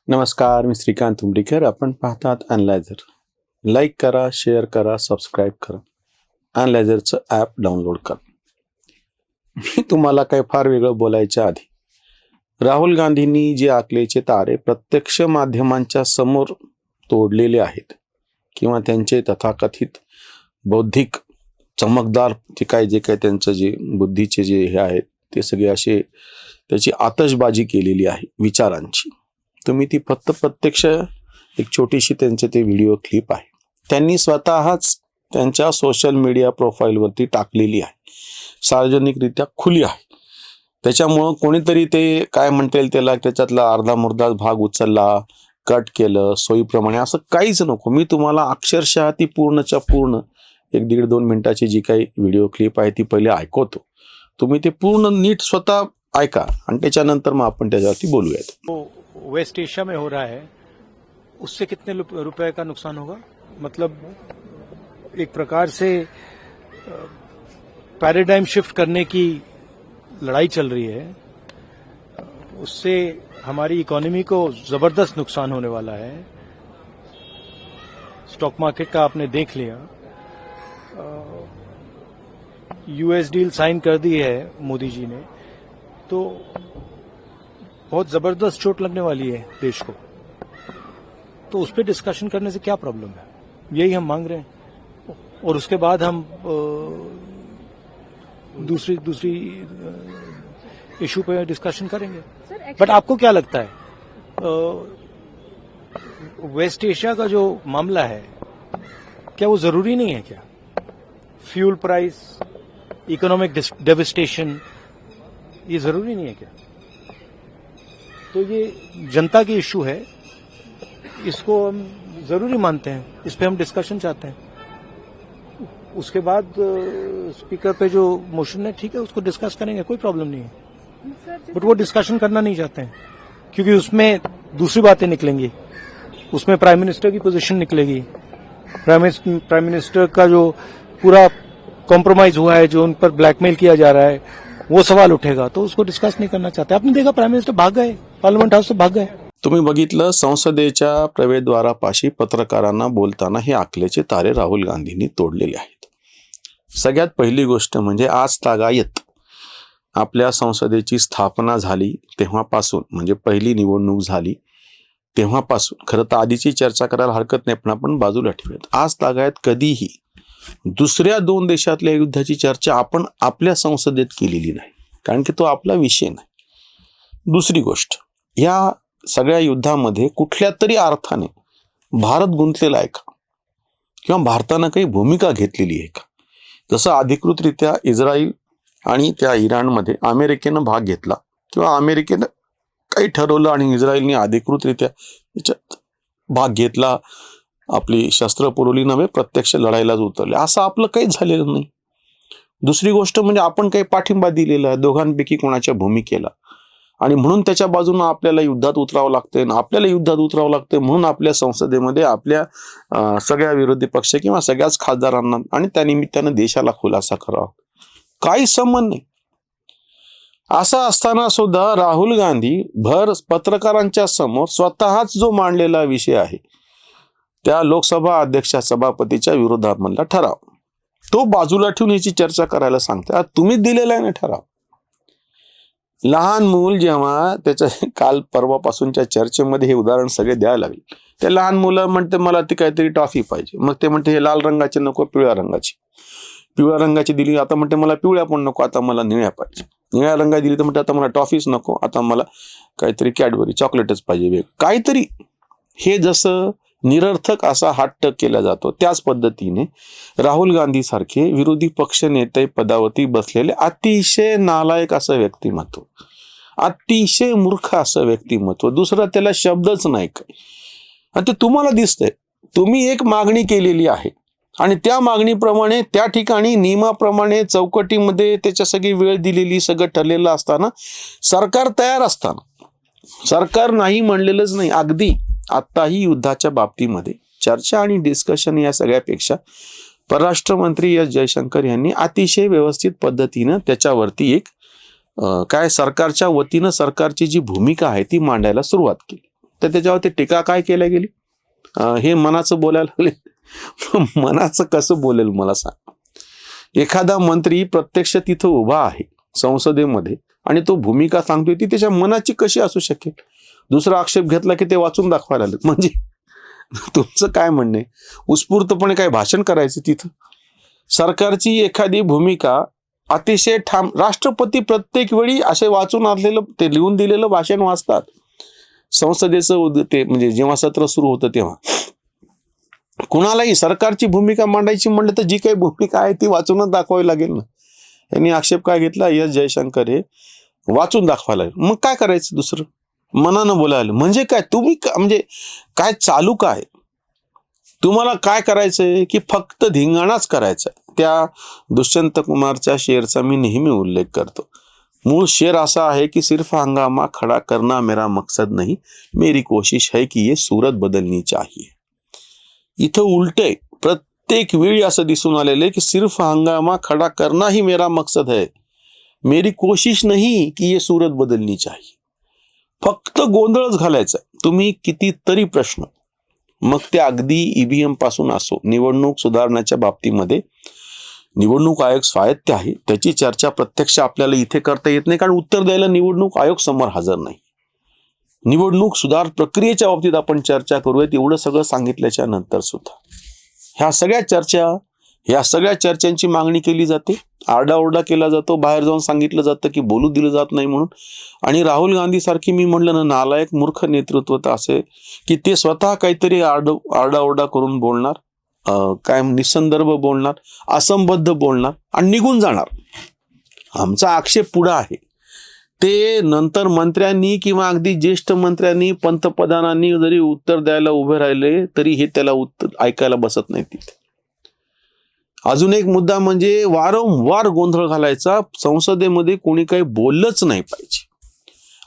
नमस्कार, मी श्रीकांत उमरीकर. आपण पाहतात अनलायझर. लाईक करा, शेअर करा, सबस्क्राईब करा. अनलायझरचं ॲप डाउनलोड करा. मी तुम्हाला काही फार वेगळं बोलायच्या आधी राहुल गांधींनी जे आखलेचे तारे प्रत्यक्ष माध्यमांच्या समोर तोडलेले आहेत किंवा त्यांचे तथाकथित बौद्धिक चमकदार जे काही त्यांचं जे बुद्धीचे जे हे आहेत ते सगळे असे त्याची आतषबाजी केलेली आहे विचारांची. तुम्ही ती फक्त प्रत्यक्ष एक छोटीशी त्यांचे ते व्हिडिओ क्लिप आहे, त्यांनी स्वतःच त्यांच्या सोशल मीडिया प्रोफाईलवरती टाकलेली आहे, सार्वजनिकरित्या खुली आहे. त्याच्यामुळं कोणीतरी ते काय म्हणता येईल त्याला त्याच्यातला अर्धा मुर्धा भाग उचलला, कट केलं सोयीप्रमाणे असं काहीच नको. मी तुम्हाला अक्षरशः ती पूर्णच्या पूर्ण 1-1.5-2 मिनिटाची जी काही व्हिडिओ क्लिप आहे ती पहिले ऐकवतो. तुम्ही ते पूर्ण नीट स्वतः ऐका आणि त्याच्यानंतर मग आपण त्याच्यावरती बोलूयात. वेस्ट एशिया में हो रहा है, उससे कितने रुपए का नुकसान होगा? मतलब एक प्रकार से पैराडाइम शिफ्ट करने की लड़ाई चल रही है, उससे हमारी इकोनॉमी को जबरदस्त नुकसान होने वाला है. स्टॉक मार्केट का आपने देख लिया, यूएस डील साइन कर दी है मोदी जी ने, तो बहुत जबरदस्त चोट लगने वाली है देश को. तो उस पर डिस्कशन करने से क्या प्रॉब्लम है, यही हम मांग रहे हैं. और उसके बाद हम दूसरी इशू पे डिस्कशन करेंगे. बट आपको क्या लगता है, वेस्ट एशिया का जो मामला है क्या वो जरूरी नहीं है क्या? फ्यूल प्राइस, इकोनॉमिक डेविस्टेशन, ये जरूरी नहीं है क्या? तो ये जनता की इश्यू है, इसको हम जरूरी मानते हैं, इस पे हम डिस्कशन चाहते हैं. उसके बाद स्पीकर पे जो मोशन है ठीक है, उसको डिस्कस करेंगे, कोई प्रॉब्लम नहीं है. बट वो डिस्कशन करना नहीं चाहते हैं क्योंकि उसमें दूसरी बातें निकलेंगी, उसमें प्राइम मिनिस्टर की पोजीशन निकलेगी, प्राइम मिनिस्टर का जो पूरा कॉम्प्रोमाइज हुआ है, जो उन पर ब्लैकमेल किया जा रहा है, वो सवाल उठेगा. तो उसको डिस्कस नहीं करना चाहते. आपने देखा प्राइम मिनिस्टर भाग गए, पार्लियामेंट हाऊस से भाग गए. तुम्ही बघितलं संसदेच्या प्रवेशद्वारापाशी पत्रकारांना बोलताना हे आखलेचे तारे राहुल गांधींनी तोडलेले आहेत. सगळ्यात पहिली गोष्ट म्हणजे आज तागायत आपल्या संसदेची स्थापना झाली तेव्हापासून, म्हणजे पहिली निवडणूक झाली तेव्हापासून, खरं तर आधीची चर्चा करायला हरकत नाही पण आपण बाजूला ठेवूयात. आज तागायत कधीही दुसऱ्या 2 देशातल्या युद्धाची चर्चा आपण आपल्या संसदेत केलेली नाही, कारण की तो आपला विषय नाही. दुसरी गोष्ट, या सगळ्या युद्धामध्ये कुठल्या तरी अर्थाने भारत गुंतलेला आहे का किंवा भारतानं काही भूमिका घेतलेली आहे का? जसं अधिकृतरित्या इस्रायल आणि त्या इराणमध्ये अमेरिकेनं भाग घेतला किंवा अमेरिकेनं काही ठरवलं आणि इस्रायलने अधिकृतरित्या याच्यात भाग घेतला, आपली शस्त्र पुरवली नव्हे, प्रत्यक्ष लढायलाच उतरले, असं आपलं काहीच झालेलं नाही. दुसरी गोष्ट म्हणजे आपण काही पाठिंबा दिलेला आहे दोघांपैकी कोणाच्या भूमिकेला, आणि म्हणून त्याच्या बाजूने आपल्याला युद्धात उतरावं लागतंय. आपल्याला युद्धात उतरावं लागतंय म्हणून आपल्या संसदेमध्ये आपल्या सगळ्या विरोधी पक्ष किंवा सगळ्याच खासदारांना आणि त्यानिमित्तानं देशाला खुलासा करावा, काही संबंध नाही. असं असताना सुद्धा राहुल गांधी भर पत्रकारांच्या समोर स्वतःच जो मांडलेला विषय आहे त्या लोकसभा अध्यक्षा सभापतीच्या विरोधामधला ठराव तो बाजूला ठेवून याची चर्चा करायला सांगते. तुम्हीच दिलेला आहे ना ठराव. लहान मूल जेव्हा त्याच्या काल परवापासूनच्या चर्चेमध्ये हे उदाहरण सगळे द्यायला लागले, ते लहान मुलं म्हणते मला ती काहीतरी टॉफी पाहिजे, मग ते म्हणते हे लाल रंगाची नको पिवळ्या रंगाची, पिवळ्या रंगाची दिली आता म्हणते मला पिवळ्या पण नको, आता मला निळ्या पाहिजे, निळ्या रंगाची दिली तर म्हणते आता मला टॉफीच नको, आता मला काहीतरी कॅडबरी चॉकलेटच पाहिजे वेग काहीतरी. हे जसं निरर्थक असा हट्ट केला जातो त्याच पद्धतीने राहुल गांधी सारखे विरोधी पक्ष नेते पदावरती बसलेले अतिशय नालायक असं व्यक्तिमत्व, अतिशय मूर्ख असं व्यक्तिमत्व, दुसरा त्याला शब्दच नाही काही. आणि ते तुम्हाला दिसतंय. तुम्ही एक मागणी केलेली आहे आणि त्या मागणीप्रमाणे त्या ठिकाणी नियमाप्रमाणे चौकटीमध्ये त्याच्या सगळी वेळ दिलेली, सगळं ठरलेलं असताना, सरकार तयार असताना, सरकार नाही म्हणलेलंच नाही, अगदी आत्ताही युद्धाच्या बाबतीमध्ये चर्चा आणि डिस्कशन या सगळ्यापेक्षा परराष्ट्र मंत्री एस जयशंकर यांनी अतिशय व्यवस्थित पद्धतीनं त्याच्यावरती एक काय सरकारच्या वतीनं सरकारची जी भूमिका आहे ती मांडायला सुरुवात केली. तर त्याच्यावरती टीका काय केल्या गेली? हे मनाचं बोलायला लागले. मनाचं कसं बोलेल मला सांग? एखादा मंत्री प्रत्यक्ष तिथं उभा आहे संसदेमध्ये आणि तो भूमिका सांगतोय, ती त्याच्या मनाची कशी असू शकेल? दुसरा आक्षेप घेतला की ते वाचून दाखवायला लागले. म्हणजे तुमचं काय म्हणणं आहे? उत्स्फूर्तपणे काय भाषण करायचं तिथं? सरकारची एखादी भूमिका अतिशय ठाम, राष्ट्रपती प्रत्येक वेळी असे वाचून आणलेलं ते लिहून दिलेलं भाषण वाचतात संसदेचं. ते म्हणजे जेव्हा सत्र सुरू होतं तेव्हा कुणालाही सरकारची भूमिका मांडायची म्हणलं तर जी काही भूमिका आहे ती वाचूनच दाखवावी लागेल ना. यांनी आक्षेप काय घेतला? एस जयशंकर हे वाचून दाखवायला लागेल. मग काय करायचं दुसरं? मनानं बोलायला म्हणजे काय? तुम्ही म्हणजे काय चालू काय? तुम्हाला काय करायचंय की फक्त धिंगाणाच करायचा? त्या दुष्यंत कुमारच्या शेरचा मी नेहमी उल्लेख करतो. मूळ शेर असा आहे की सिर्फ हंगामा खड़ा करना मेरा मकसद नहीं, मेरी कोशिश है कि ये सूरत बदलनी चाहिए. इथं उलट आहे. प्रत्येक वेळी असं दिसून आलेलं आहे की सिर्फ हंगामा खड़ा करना ही मेरा मकसद है, मेरी कोशिश नहीं कि ये सूरत बदलनी चाहिए. फक्त गोंधळच घालायचा. तुम्ही कितीतरी प्रश्न, मग ते अगदी ईव्हीएम पासून असो, निवडणूक सुधारण्याच्या बाबतीमध्ये निवडणूक आयोग स्वायत्त आहे, त्याची चर्चा प्रत्यक्ष आपल्याला इथे करता येत नाही, कारण उत्तर द्यायला निवडणूक आयोग समोर हजर नाही. निवडणूक सुधार प्रक्रियेच्या बाबतीत आपण चर्चा करूयात, एवढं सगळं सांगितल्याच्या नंतर सुद्धा ह्या सगळ्या चर्चांची मागणी केली जाते, आरडाओरडा केला जातो, बाहेर जाऊन सांगितलं जातं की बोलू दिलं जात नाही म्हणून. आणि राहुल गांधी सारखी, मी म्हणलं ना, नालायक मूर्ख नेतृत्व तर असे की ते स्वतः काहीतरी आरडाओरडा करून बोलणार, काय निसंदर्भ बोलणार, असंबद्ध बोलणार आणि निघून जाणार. आमचा आक्षेप पुढं आहे. ते नंतर मंत्र्यांनी किंवा अगदी ज्येष्ठ मंत्र्यांनी, पंतप्रधानांनी जरी उत्तर द्यायला उभे राहिले तरी हे त्याला उत्तर ऐकायला बसत नाही तिथे. अजून एक मुद्दा म्हणजे वारंवार गोंधळ घालायचा. संसदेमध्ये कोणी काही बोललंच नाही पाहिजे.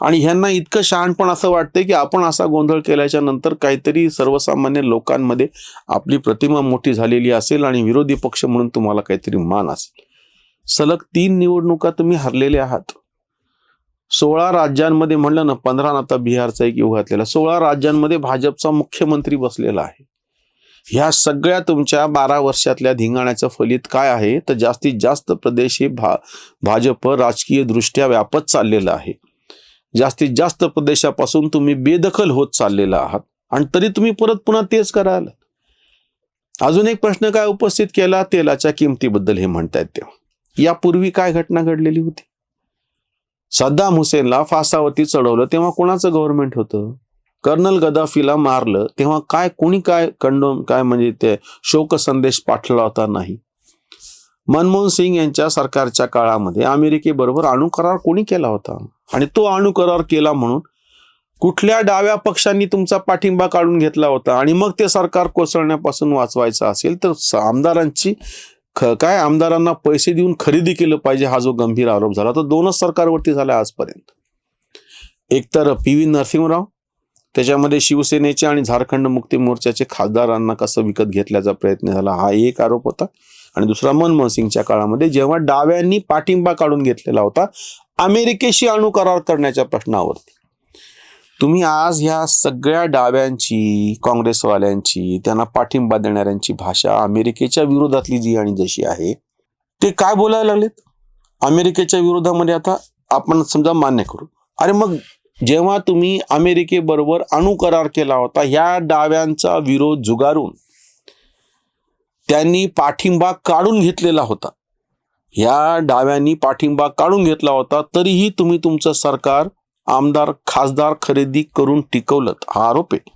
आणि ह्यांना इतकं शहाणपण असं वाटतंय की आपण असा गोंधळ केल्याच्या नंतर काहीतरी सर्वसामान्य लोकांमध्ये आपली प्रतिमा मोठी झालेली असेल आणि विरोधी पक्ष म्हणून तुम्हाला काहीतरी मान असेल. सलग 3 निवडणुका तुम्ही हरलेले आहात. 16 राज्यांमध्ये, म्हणलं ना, 15 आता बिहारचा एक योग घातलेला, 16 राज्यांमध्ये भाजपचा मुख्यमंत्री बसलेला आहे. ह्या सगळ्या तुमच्या 12 वर्षातल्या धिंगाण्याचं फलित काय आहे? तर जास्तीत जास्त प्रदेश हे भाजप राजकीय दृष्ट्या व्यापत चाललेलं आहे. जास्तीत जास्त प्रदेशापासून तुम्ही बेदखल होत चाललेला आहात आणि तरी तुम्ही परत पुन्हा तेच कराल. अजून एक प्रश्न काय उपस्थित केला? तेलाच्या किमतीबद्दल हे म्हणतायत. तेव्हा यापूर्वी काय घटना घडलेली होती? सद्दाम हुसेनला फासावरती चढवलं तेव्हा कोणाचं गव्हर्नमेंट होतं? कर्नल गदाफीला मारलं तेव्हा कोणी काय म्हणजे ते शोक संदेश पाठवला होता? नाही. मनमोहन सिंग यांच्या सरकारच्या काळामध्ये अमेरिकेबरोबर अणुकरार कोणी केला होता? आणि तो अणुकरार केला म्हणून कुठल्या डाव्या पक्षांनी तुमचा पाठिंबा काढून घेतला होता? आणि मग ते सरकार कोसळण्यापासून वाचवायचं असेल तर आमदारांना पैसे देऊन खरेदी केलं पाहिजे, हा जो गंभीर आरोप झाला तो 2च सरकारवरती झाला आजपर्यंत. एक तर PV नरसिंहराव, त्याच्यामध्ये शिवसेनेचे आणि झारखंड मुक्ती मोर्चाचे खासदारांना कसं विकत घेतल्याचा प्रयत्न झाला, हा एक आरोप होता. आणि दुसरा मनमोहन सिंगच्या काळामध्ये जेव्हा डाव्यांनी पाठिंबा काढून घेतलेला होता अमेरिकेशी अणुकरार करण्याच्या प्रश्नावरती. तुम्ही आज ह्या सगळ्या डाव्यांची, काँग्रेसवाल्यांची, त्यांना पाठिंबा देणाऱ्यांची भाषा अमेरिकेच्या विरोधातली जी आणि जशी आहे, ते काय बोलायला लागलेत अमेरिकेच्या विरोधामध्ये? आता आपण समजा मान्य करू, अरे मग जेव्हा तुम्ही अमेरिकेबरोबर अणुकरार केला होता, ह्या डाव्यांचा विरोध जुगारून त्यांनी पाठिंबा काढून घेतलेला होता, ह्या डाव्यांनी पाठिंबा काढून घेतला होता, तरीही तुम्ही तुमचं सरकार, आमदार, खासदार खरेदी करून टिकवलं, हा आरोप आहे.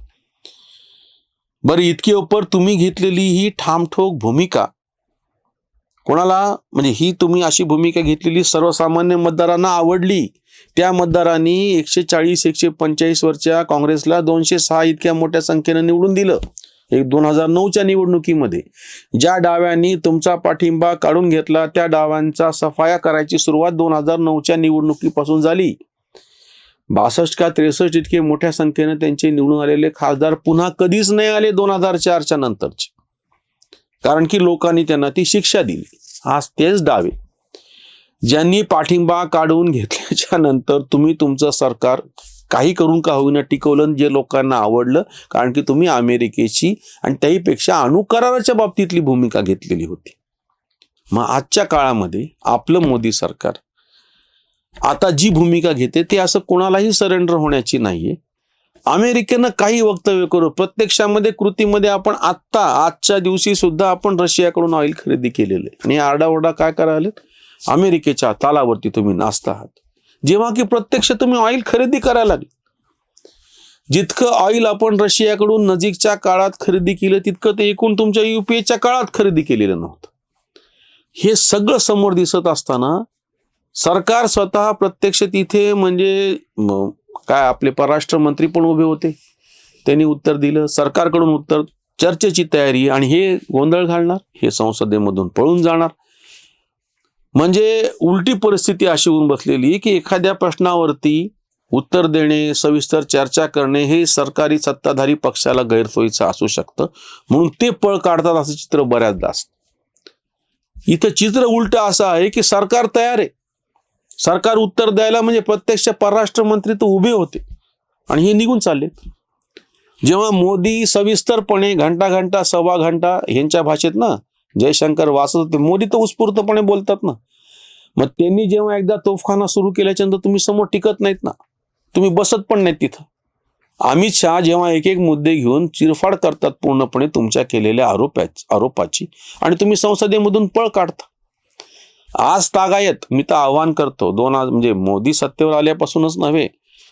बरं, इतकी ओपर तुम्ही घेतलेली ही ठामठोक भूमिका कोणाला, म्हणजे ही तुम्ही अशी भूमिका घेतलेली सर्वसामान्य मतदारांना आवडली. त्या मतदारांनी 140-145 वरच्या काँग्रेसला 206 इतक्या मोठ्या संख्येनं निवडून दिलं. 2009च्या निवडणुकीमध्ये ज्या डाव्यांनी तुमचा पाठिंबा काढून घेतला त्या डाव्यांचा सफाया करायची सुरुवात 2009च्या निवडणुकीपासून झाली. 62 का 63 इतके मोठ्या संख्येनं त्यांचे निवडून आलेले खासदार पुन्हा कधीच नाही आले 2004च्या नंतरचे, कारण की लोकांनी त्यांना ती शिक्षा दिली. आज तेच डावे ज्यांनी पाठिंबा काढून घेतल्याच्या नंतर तुम्ही तुमचं सरकार काही करून का होईना टिकवलं, जे लोकांना आवडलं, कारण की तुम्ही अमेरिकेची आणि त्याहीपेक्षा अणुकराराच्या बाबतीतली भूमिका घेतलेली होती. मग आजच्या काळामध्ये आपलं मोदी सरकार आता जी भूमिका घेते ते असं कोणालाही सरेंडर होण्याची नाहीये. अमेरिकेनं काही वक्तव्य करू, प्रत्यक्षामध्ये कृतीमध्ये आपण आजच्या दिवशी सुद्धा आपण रशियाकडून ऑइल खरेदी केलेलं आहे आणि आरडाओरडा काय करायला, अमेरिकेच्या तालावरती तुम्ही नाचता आहात, जेव्हा की प्रत्यक्ष तुम्ही ऑइल खरेदी करायला लागले. जितकं ऑइल आपण रशियाकडून नजीकच्या काळात खरेदी केलं तितकं ते एकूण तुमच्या युपीएच्या काळात खरेदी केलेलं नव्हतं. हे सगळं समोर दिसत असताना सरकार स्वतः प्रत्यक्ष तिथे म्हणजे काय आपले परराष्ट्र मंत्री पण उभे होते, त्यांनी उत्तर दिलं, सरकारकडून उत्तर, चर्चेची तयारी, आणि हे गोंधळ घालणार, हे संसदेमधून पळून जाणार. म्हणजे उलटी परिस्थिती अशी होऊन बसलेली की एखाद्या प्रश्नावरती उत्तर देणे, सविस्तर चर्चा करणे हे सरकारी सत्ताधारी पक्षाला गैरसोयीचं असू शकतं, म्हणून ते पळ काढतात असं चित्र बऱ्याचदा असतं. इथं चित्र उलट असं आहे की सरकार तयार आहे, सरकार उत्तर द्यायला, म्हणजे प्रत्यक्ष परराष्ट्र मंत्री तर उभे होते आणि हे निघून चालले. जेव्हा मोदी सविस्तरपणे घंटा सव्वा घंटा ह्यांच्या भाषेत ना जयशंकर वाचत होते, मोदी तर उत्स्फूर्तपणे बोलतात ना. मग त्यांनी जेव्हा एकदा तोफखाना सुरू केल्याच्यानंतर तुम्ही समोर टिकत नाहीत ना, तुम्ही बसत पण नाहीत तिथं. अमित शहा जेव्हा एक एक मुद्दे घेऊन चिरफाड करतात पूर्णपणे तुमच्या केलेल्या आरोपाची, आणि तुम्ही संसदेमधून पळ काढता. आज तागायत मी तर आव्हान करतो, म्हणजे मोदी सत्तेवर आल्यापासूनच नव्हे,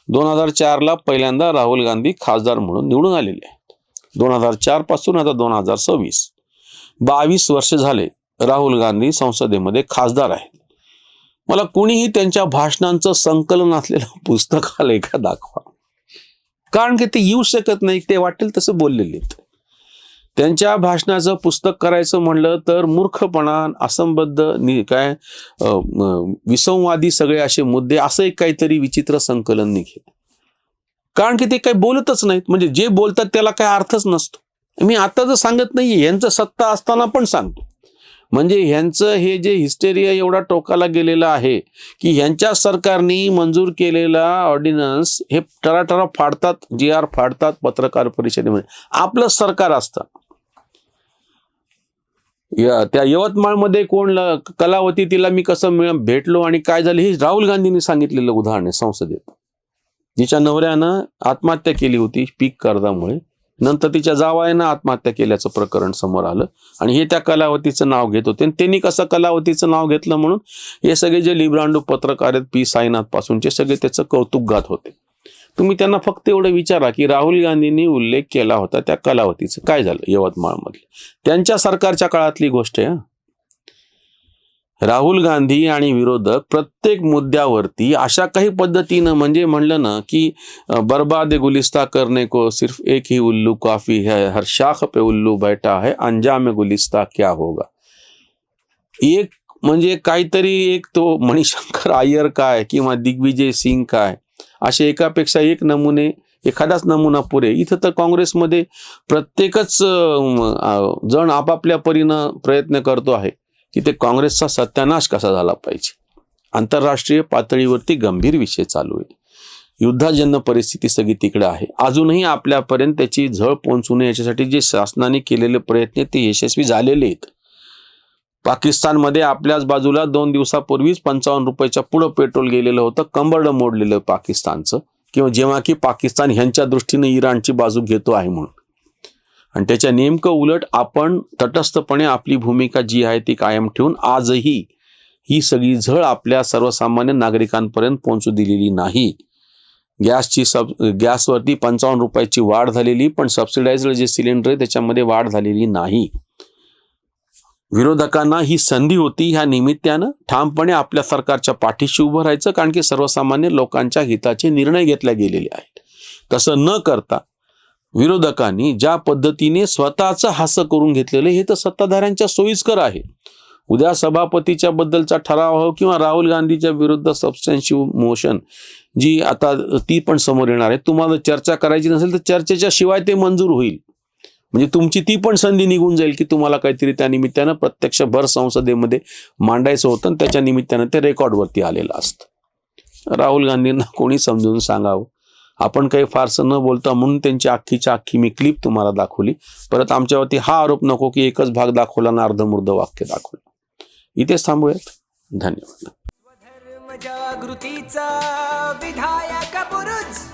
2004ला पहिल्यांदा राहुल गांधी खासदार म्हणून निवडून आलेले आहेत. 2004 पासून आता 2026 22 वर्ष झाले राहुल गांधी संसदेमध्ये खासदार आहेत. मला कोणीही त्यांच्या भाषणांचं संकलन असलेलं पुस्तक आलंय का दाखवा, कारण की ते येऊ शकत नाही, ते वाटेल तसं बोललेले आहेत. त्यांच्या भाषणाचं पुस्तक करायचं म्हणलं तर मूर्खपणा, असंबद्ध, विसंवादी सगळे असे मुद्दे, असं एक काहीतरी विचित्र संकलन निघेल, कारण की ते काही बोलतच नाहीत. म्हणजे जे बोलतात त्याला काही अर्थच नसतो. मी आता जर सांगत नाहीये, यांचं सत्ता असताना पण सांगतो. म्हणजे ह्यांचं हे जे हिस्टेरिया एवढा टोकाला गेलेला आहे की ह्यांच्या सरकारने मंजूर केलेला ऑर्डिनन्स हे टराटरा फाडतात, GR फाडतात पत्रकार परिषदेमध्ये. आपलं सरकार असतं. त्या यवतमाळमध्ये कोण कलावती, तिला मी कसं भेटलो आणि काय झालं हे राहुल गांधींनी सांगितलेलं उदाहरण आहे संसदेत. जिच्या नवऱ्यानं आत्महत्या केली होती पीक कर्जामुळे, नंतर तिच्या जावयानं आत्महत्या केल्याचं प्रकरण समोर आलं आणि हे त्या कलावतीचं नाव घेत होते. त्यांनी कसं कलावतीचं नाव घेतलं म्हणून हे सगळे जे लिब्रांडो पत्रकार आहेत पी साईनाथ पासूनचे सगळे त्याचं कौतुक गात होते. तुम्ही त्यांना फक्त एवढं विचारा की राहुल गांधींनी उल्लेख केला होता त्या कलावतीचं काय झालं यवतमाळमधलं, त्यांच्या सरकारच्या काळातली गोष्ट आहे. राहुल गांधी आणि विरोधक प्रत्येक मुद्द्यावरती अशा काही पद्धतीनं, म्हणजे म्हणलं ना की बर्बाद गुलिस्ता करने को सिर्फ एक ही उल्लू काफी है, हर शाख पे उल्लू बैठा है, अंजाम गुलिस्ता क्या होगा. एक म्हणजे काहीतरी एक तो मणिशंकर अय्यर काय किंवा दिग्विजय सिंग काय, असे एकापेक्षा एक नमुने, एखादाच नमुना पुरे. इथं तर काँग्रेसमध्ये प्रत्येकच जण आपापल्या परीनं प्रयत्न करतो आहे की ते काँग्रेसचा सत्यानाश कसा झाला पाहिजे. आंतरराष्ट्रीय पातळीवरती गंभीर विषय चालू आहे, युद्धाजन्य परिस्थिती सगळी तिकडे आहे. अजूनही आपल्यापर्यंत त्याची झळ पोहोचू नये याच्यासाठी जे शासनाने केलेले प्रयत्न ते यशस्वी झालेले आहेत. पाकिस्तानमध्ये आपल्याच बाजूला 2 दिवसापूर्वीच 55 रुपयाच्या पुढं पेट्रोल गेलेलं होतं, कंबरडं मोडलेलं पाकिस्तानचं, किंवा जेव्हा की पाकिस्तान ह्यांच्या दृष्टीने इराणची बाजू घेतो आहे म्हणून. आणि त्याच्या नेमकं उलट आपण तटस्थपणे आपली भूमिका जी आहे ती कायम ठेवून आजही ही सगळी झळ आपल्या सर्वसामान्य नागरिकांपर्यंत पोहोचू दिलेली नाही. गॅसवरती 55 रुपयाची वाढ झालेली, पण सबसिडाइज्ड जे सिलेंडर आहे त्याच्यामध्ये वाढ झालेली नाही. विरोधकांना ही संधी होती ह्या निमित्तानं ठामपणे आपल्या सरकारच्या पाठीशी उभं राहायचं, कारण की सर्वसामान्य लोकांच्या हिताचे निर्णय घेतले गेलेले आहेत. तसं न करता विरोधकांनी ज्या पद्धतीने स्वतःचं हास्य करून घेतलेलं हे तर सत्ताधाऱ्यांच्या सोयीस्कर आहे. उद्या सभापतीच्या बद्दलचा ठराव हो किंवा राहुल गांधीच्या विरुद्ध सबस्टॅन्शिव्ह मोशन जी आता ती पण समोर येणार आहे. तुम्हाला चर्चा करायची नसेल तर चर्चेच्या शिवाय ते मंजूर होईल. म्हणजे तुमची ती पण संधी निघून जाईल की तुम्हाला काहीतरी त्या निमित्तानं प्रत्यक्ष भर संसदेमध्ये मांडायचं होतं आणि त्याच्या निमित्तानं ते रेकॉर्डवरती आलेलं असतं. राहुल गांधींना कोणी समजून सांगावं, आपण काही फारसं न बोलता म्हणून त्यांची अख्खीच्या अख्खी मी क्लिप तुम्हाला दाखवली. परत आमच्यावरती हा आरोप नको की एकच भाग दाखवला ना अर्धमुर्ध वाक्य दाखवलं. इथेच थांबूयात. धन्यवाद. जागृतीचा विधायक बुरुज